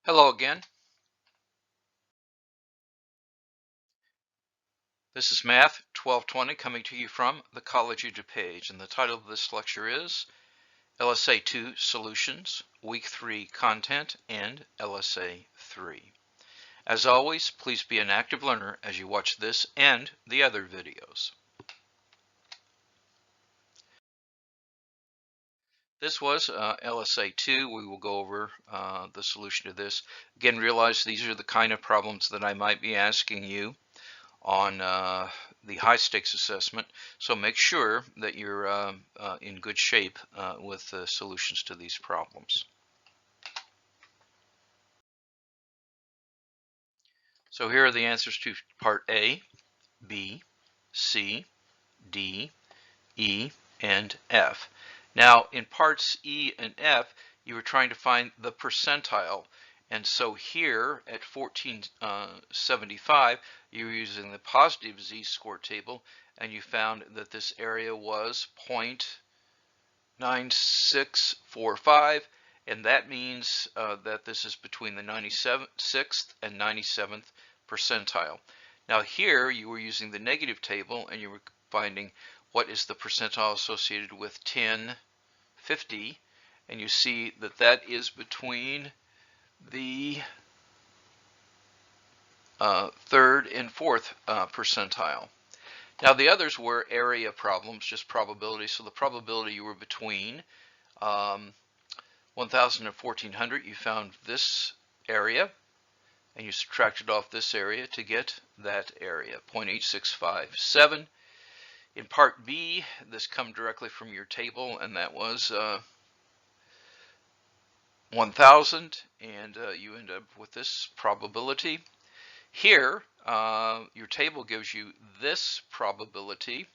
Hello again. This is Math 1220 coming to you from the College of DuPage, and the title of this lecture is LSA 2 Solutions, Week 3 Content, and LSA 3. As always, please be an active learner as you watch this and the other videos. This was LSA 2. We will go over the solution to this. Again, realize these are the kind of problems that I might be asking you on the high stakes assessment, so make sure that you're in good shape with solutions to these problems. So here are the answers to part A, B, C, D, E, and F. Now in parts E and F you were trying to find the percentile, and so here at 1475 you were using the positive z-score table, and you found that this area was 0.9645, and that means that this is between the 96th and 97th percentile. Now here you were using the negative table, and you were finding what is the percentile associated with 1050, and you see that that is between the third and fourth percentile. Now the others were area problems, just probability. So the probability you were between 1000 and 1400, you found this area, and you subtracted off this area to get that area, 0.8657. In part B, this comes directly from your table, and that was 1000, and you end up with this probability. Here, your table gives you this probability,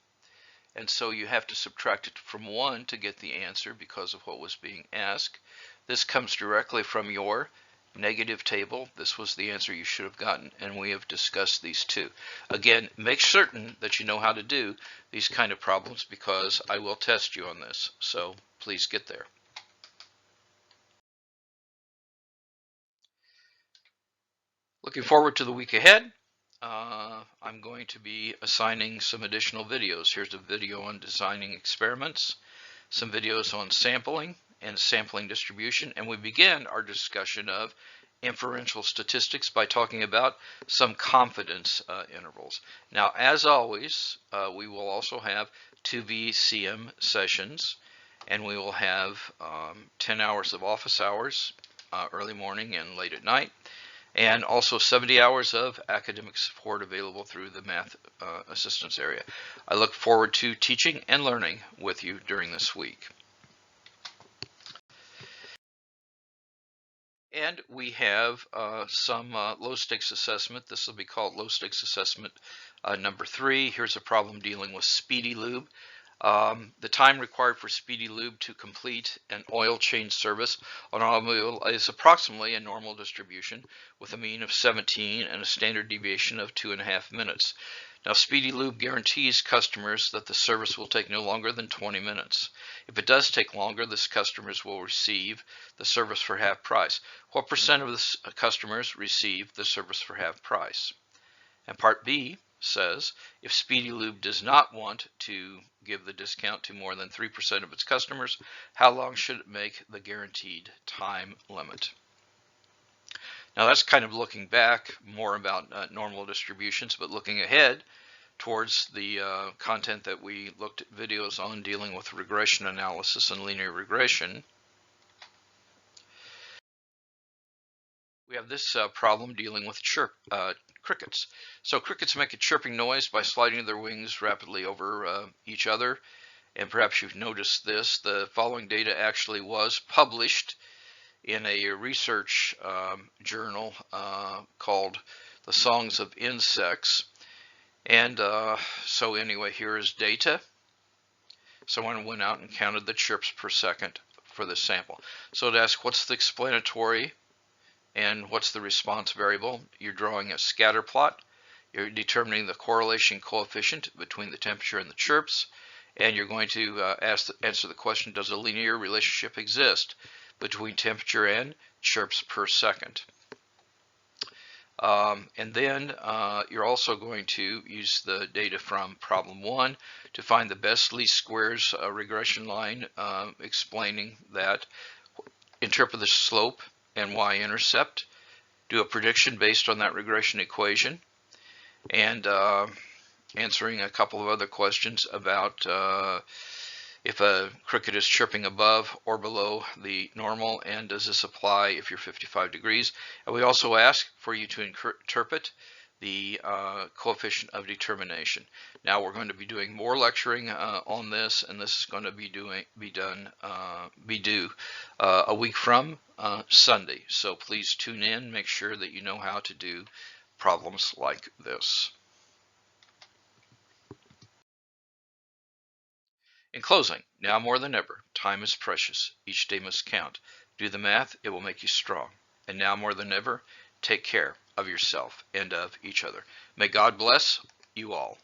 and so you have to subtract it from 1 to get the answer because of what was being asked. This comes directly from your negative table. This was the answer you should have gotten, and we have discussed these two. Again, make certain that you know how to do these kind of problems because I will test you on this, so please get there. Looking forward to the week ahead. I'm going to be assigning some additional videos. Here's a video on designing experiments, some videos on sampling and sampling distribution, and we begin our discussion of inferential statistics by talking about some confidence intervals. Now, as always, we will also have 2 VCM sessions, and we will have 10 hours of office hours, early morning and late at night, and also 70 hours of academic support available through the math assistance area. I look forward to teaching and learning with you during this week. And we have some low stakes assessment. This will be called low stakes assessment number 3. Here's a problem dealing with Speedy Lube. The time required for Speedy Lube to complete an oil change service on an automobile is approximately a normal distribution with a mean of 17 and a standard deviation of 2.5 minutes. Now, Speedy Lube guarantees customers that the service will take no longer than 20 minutes. If it does take longer, the customers will receive the service for half price. What percent of the customers receive the service for half price? And part B says, if Speedy Lube does not want to give the discount to more than 3% of its customers, how long should it make the guaranteed time limit? Now that's kind of looking back, more about normal distributions, but looking ahead towards the content that we looked at videos on dealing with regression analysis and linear regression. We have this problem dealing with crickets. So crickets make a chirping noise by sliding their wings rapidly over each other. And perhaps you've noticed this. The following data actually was published in a research journal called The Songs of Insects. And so anyway, here is data. Someone went out and counted the chirps per second for the sample. So to ask what's the explanatory and what's the response variable, you're drawing a scatter plot. You're determining the correlation coefficient between the temperature and the chirps, and you're going to answer the question, does a linear relationship exist between temperature and chirps per second. And then you're also going to use the data from problem 1 to find the best least squares regression line, explaining that. Interpret the slope and y-intercept, do a prediction based on that regression equation, and answering a couple of other questions about if a cricket is chirping above or below the normal, and does this apply if you're 55 degrees. And we also ask for you to interpret the coefficient of determination. Now we're going to be doing more lecturing on this, and this is going to be due a week from Sunday. So please tune in, make sure that you know how to do problems like this. In closing, now more than ever, time is precious. Each day must count. Do the math, it will make you strong. And now more than ever, take care of yourself and of each other. May God bless you all.